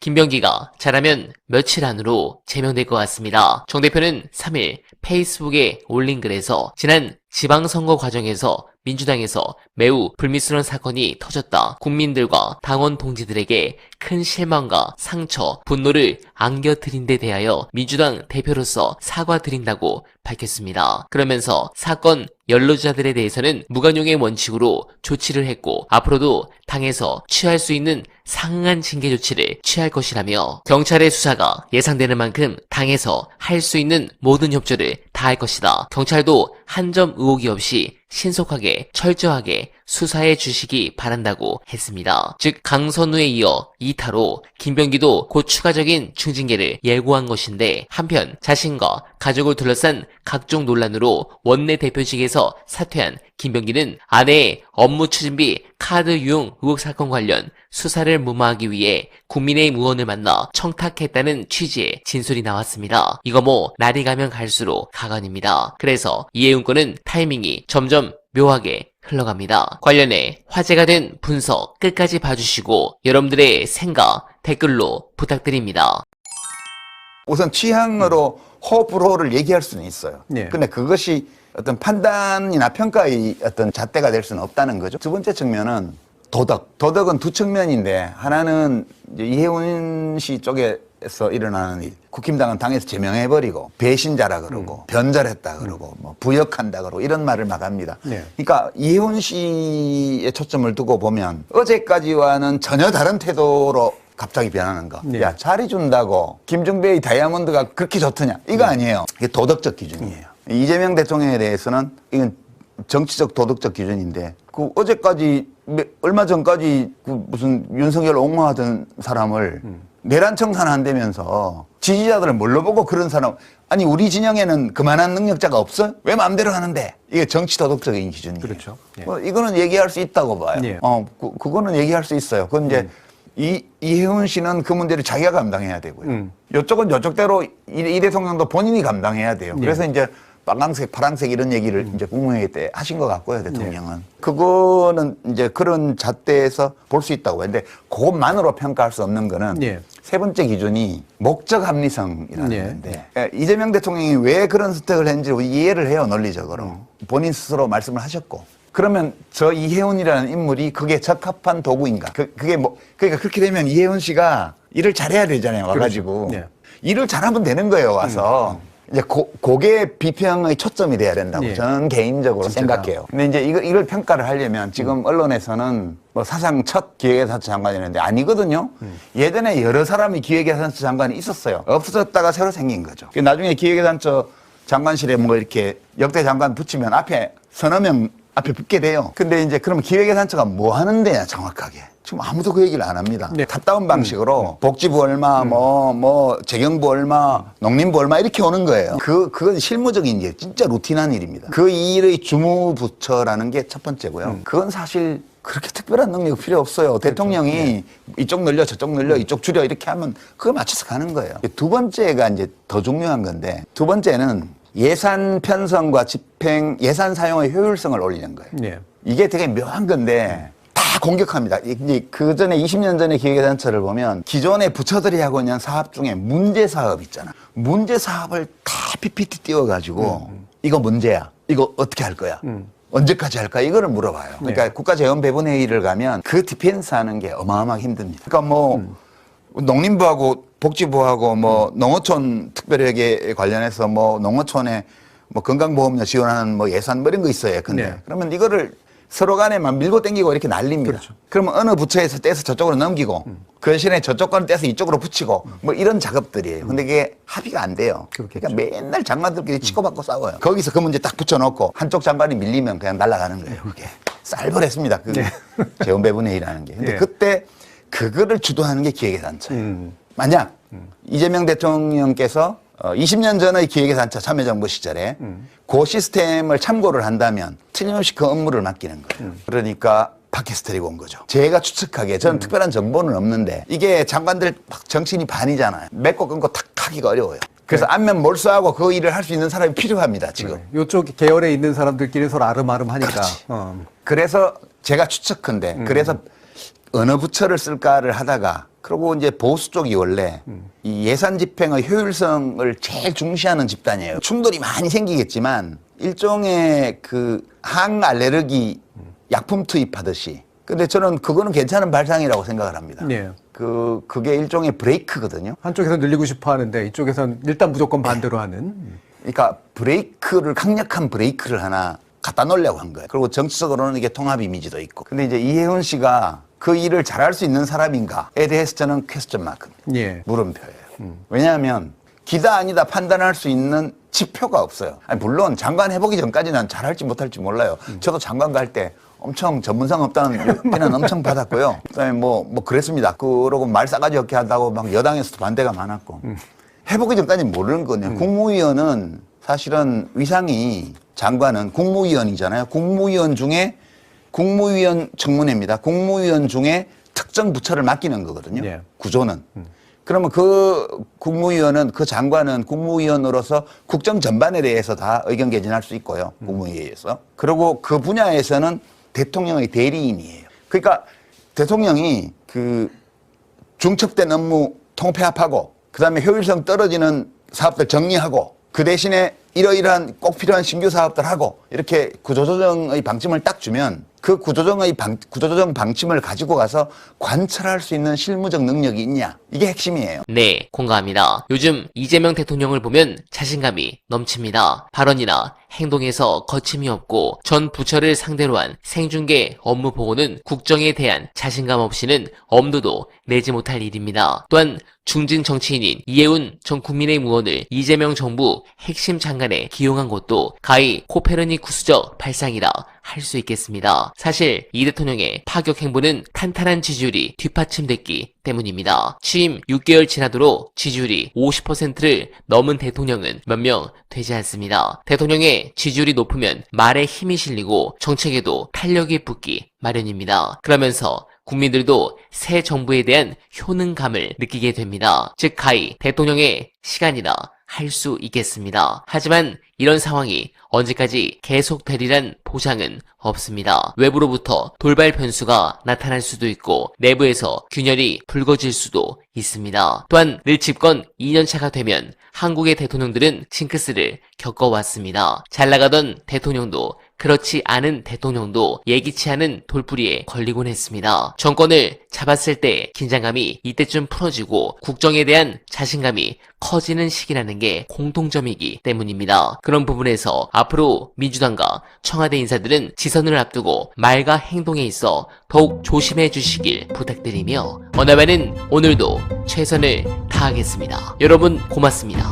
김병기가 잘하면 며칠 안으로 제명될 것 같습니다. 정 대표는 3일 페이스북에 올린 글에서 지난 지방선거 과정에서 민주당에서 매우 불미스러운 사건이 터졌다. 국민들과 당원 동지들에게 큰 실망과 상처, 분노를 안겨드린 데 대하여 민주당 대표로서 사과드린다고 밝혔습니다. 그러면서 사건 연루자들에 대해서는 무관용의 원칙으로 조치를 했고 앞으로도 당에서 취할 수 있는 상응한 징계 조치를 취할 것이라며 경찰의 수사가 예상되는 만큼 당에서 할 수 있는 모든 협조를 다할 것이다. 경찰도 한 점 의혹이 없이 신속하게 철저하게 수사해 주시기 바란다고 했습니다. 즉 강선우에 이어 2타로 김병기도 곧 추가적인 중징계를 예고한 것인데 한편 자신과 가족을 둘러싼 각종 논란으로 원내대표직에서 사퇴한 김병기는 아내의 업무 추진비 카드 유용 의혹 사건 관련 수사를 무마하기 위해 국민의힘 의원을 만나 청탁했다는 취지의 진술이 나왔습니다. 이거 뭐 날이 가면 갈수록 가관입니다. 그래서 이해운 건은 타이밍이 점점 묘하게 흘러갑니다. 관련해 화제가 된 분석 끝까지 봐주시고 여러분들의 생각 댓글로 부탁드립니다. 우선 취향으로 호불호를 얘기할 수는 있어요. 네. 근데 그것이 어떤 판단이나 평가의 어떤 잣대가 될 수는 없다는 거죠. 두 번째 측면은 도덕. 도덕은 두 측면인데 하나는 이제 이해운 씨 쪽에서 일어나는 일. 국힘당은 당에서 제명해버리고 배신자라 그러고 변절했다 그러고 뭐 부역한다 그러고 이런 말을 막 합니다. 네. 그러니까 이해운 씨의 초점을 두고 보면 어제까지와는 전혀 다른 태도로 갑자기 변하는 거. 네. 야, 잘해준다고 김종배의 다이아몬드가 그렇게 좋더냐. 이거 아니에요. 이게 도덕적 기준이에요. 이재명 대통령에 대해서는 이건 정치적 도덕적 기준인데 그 어제까지 얼마 전까지 그 무슨 윤석열 옹호하던 사람을 내란 청산한다면서 지지자들을 뭘로 보고 그런 사람 아니 우리 진영에는 그만한 능력자가 없어? 왜 마음대로 하는데? 이게 정치 도덕적인 기준이에요. 그렇죠. 예. 이거는 얘기할 수 있다고 봐요. 예. 그거는 얘기할 수 있어요. 그건 이제 이혜훈 씨는 그 문제를 자기가 감당해야 되고요. 이쪽은 이쪽대로 이 대통령도 본인이 감당해야 돼요. 그래서 이제 빨강색, 파랑색 이런 얘기를 이제 국무회의 때 하신 것 같고요, 대통령은. 그거는 이제 그런 잣대에서 볼 수 있다고. 근데 그것만으로 평가할 수 없는 거는 세 번째 기준이 목적 합리성이라는 건데 이재명 대통령이 왜 그런 선택을 했는지 이해를 해요, 논리적으로. 본인 스스로 말씀을 하셨고. 그러면 저 이혜훈이라는 인물이 그게 적합한 도구인가? 그게 뭐, 그러니까 그렇게 되면 이혜훈 씨가 일을 잘해야 되잖아요, 와가지고. 그렇죠. 일을 잘하면 되는 거예요, 와서. 이제 그게 비평의 초점이 돼야 된다고 저는 개인적으로 생각해요. 근데 이제 이걸 평가를 하려면 지금 언론에서는 뭐 사상 첫 기획예산처 장관이었는데 아니거든요. 예전에 여러 사람이 기획예산처 장관이 있었어요. 없어졌다가 새로 생긴 거죠. 나중에 기획예산처 장관실에 뭐 이렇게 역대 장관 붙이면 앞에 서너 명 앞에 붙게 돼요. 근데 이제 그러면 기획예산처가 뭐 하는 데냐 정확하게. 지금 아무도 그 얘기를 안 합니다. 탑다운 방식으로 복지부 얼마, 재경부 얼마, 농림부 얼마 이렇게 오는 거예요. 그건 실무적인 게 진짜 루틴한 일입니다. 그 일의 주무부처라는 게 첫 번째고요. 그건 사실 그렇게 특별한 능력 필요 없어요. 대통령이 이쪽 늘려, 저쪽 늘려, 이쪽 줄여 이렇게 하면 그걸 맞춰서 가는 거예요. 두 번째가 이제 더 중요한 건데 두 번째는 예산 편성과 집행, 예산 사용의 효율성을 올리는 거예요. 이게 되게 묘한 건데 다 공격합니다. 그 전에 20년 전에 기획예산처를 보면 기존의 부처들이 하고 있는 사업 중에 문제 사업 있잖아. 문제 사업을 다 PPT 띄워가지고 이거 문제야. 이거 어떻게 할 거야? 언제까지 할까? 이거를 물어봐요. 그러니까 국가재원배분회의를 가면 그 디펜스 하는 게 어마어마하게 힘듭니다. 그러니까 뭐 농림부하고 복지부하고 뭐 농어촌 특별회계 관련해서 뭐 농어촌에 뭐 건강보험료 지원하는 뭐 예산 뭐 이런 거 있어요. 근데 그러면 이거를 서로 간에 막 밀고 당기고 이렇게 날립니다. 그러면 어느 부처에서 떼서 저쪽으로 넘기고 그 대신에 저쪽 거는 떼서 이쪽으로 붙이고 뭐 이런 작업들이에요. 근데 이게 합의가 안 돼요. 그러니까 맨날 장관들끼리 치고받고 싸워요. 거기서 그 문제 딱 붙여놓고 한쪽 장관이 밀리면 그냥 날아가는 거예요. 그게 쌀벌했습니다. 그 재원배분회의라는 게. 근데 그때 그거를 주도하는 게 기획예산처. 만약 이재명 대통령께서 20년 전의 기획예산처 참여정부 시절에 그 시스템을 참고를 한다면 틀림없이 그 업무를 맡기는 거예요. 그러니까 팟캐스트리고 온 거죠. 제가 추측하기에 저는 특별한 정보는 없는데 이게 장관들 정치인이 반이잖아요. 맺고 끊고 탁 하기가 어려워요. 그래서 안면 몰수하고 그 일을 할 수 있는 사람이 필요합니다. 지금. 이쪽 계열에 있는 사람들끼리 서로 아름아름 하니까. 그래서 제가 추측컨대 그래서 어느 부처를 쓸까를 하다가 그리고 이제 보수 쪽이 원래 이 예산 집행의 효율성을 제일 중시하는 집단이에요. 충돌이 많이 생기겠지만 일종의 그 항알레르기 약품 투입하듯이. 근데 저는 그거는 괜찮은 발상이라고 생각을 합니다. 네. 그게 일종의 브레이크거든요. 한쪽에서 늘리고 싶어 하는데 이쪽에서는 일단 무조건 반대로 하는. 그러니까 브레이크를 강력한 브레이크를 하나 갖다 놓으려고 한 거예요. 그리고 정치적으로는 이게 통합 이미지도 있고. 근데 이제 이혜훈 씨가 그 일을 잘할 수 있는 사람인가에 대해서 저는 퀘스천 마크입니다. 예. 물음표예요. 왜냐하면 기다 아니다 판단할 수 있는 지표가 없어요. 아니, 물론 장관 해보기 전까지는 잘할지 못할지 몰라요. 저도 장관 갈 때 엄청 전문성 없다는 비난 엄청 받았고요. 그다음에 뭐 그랬습니다. 그러고 말 싸가지 없게 한다고 막 여당에서도 반대가 많았고. 해보기 전까지는 모르는 거냐. 국무위원은 사실은 위상이 장관은 국무위원이잖아요. 국무위원 중에 국무위원 청문회입니다. 국무위원 중에 특정 부처를 맡기는 거거든요. 예. 구조는. 그러면 그 국무위원은 그 장관은 국무위원으로서 국정 전반에 대해서 다 의견 개진할 수 있고요. 국무회의에서. 그리고 그 분야에서는 대통령의 대리인이에요. 그러니까 대통령이 그 중첩된 업무 통폐합하고 그다음에 효율성 떨어지는 사업들 정리하고 그 대신에 이러이러한 꼭 필요한 신규 사업들 하고 이렇게 구조조정의 방침을 딱 주면 그 구조조정 방침을 가지고 가서 관철할 수 있는 실무적 능력이 있냐. 이게 핵심이에요. 네, 공감합니다. 요즘 이재명 대통령을 보면 자신감이 넘칩니다. 발언이나 행동에서 거침이 없고 전 부처를 상대로 한 생중계 업무 보고는 국정에 대한 자신감 없이는 엄두도 내지 못할 일입니다. 또한 중진 정치인인 이혜훈 전 국민의힘 의원을 이재명 정부 핵심 장관에 기용한 것도 가히 코페르니쿠스적 발상이라 할 수 있겠습니다. 사실 이 대통령의 파격 행보는 탄탄한 지지율이 뒷받침됐기 때문입니다. 취임 6개월 지나도록 지지율이 50%를 넘은 대통령은 몇 명 되지 않습니다. 대통령의 지지율이 높으면 말에 힘이 실리고 정책에도 탄력이 붙기 마련입니다. 그러면서 국민들도 새 정부에 대한 효능감을 느끼게 됩니다. 즉 가히 대통령의 시간이라 할 수 있겠습니다. 하지만 이런 상황이 언제까지 계속되리란 보장은 없습니다. 외부로부터 돌발 변수가 나타날 수도 있고 내부에서 균열이 불거질 수도 있습니다. 또한 늘 집권 2년차가 되면 한국의 대통령들은 징크스를 겪어왔습니다. 잘 나가던 대통령도 그렇지 않은 대통령도 예기치 않은 돌부리에 걸리곤 했습니다. 정권을 잡았을 때 긴장감이 이때쯤 풀어지고 국정에 대한 자신감이 커지는 시기라는 게 공통점이기 때문입니다. 그런 부분에서 앞으로 민주당과 청와대 인사들은 지선을 앞두고 말과 행동에 있어 더욱 조심해 주시길 부탁드리며 어나바는 오늘도 최선을 다하겠습니다. 여러분 고맙습니다.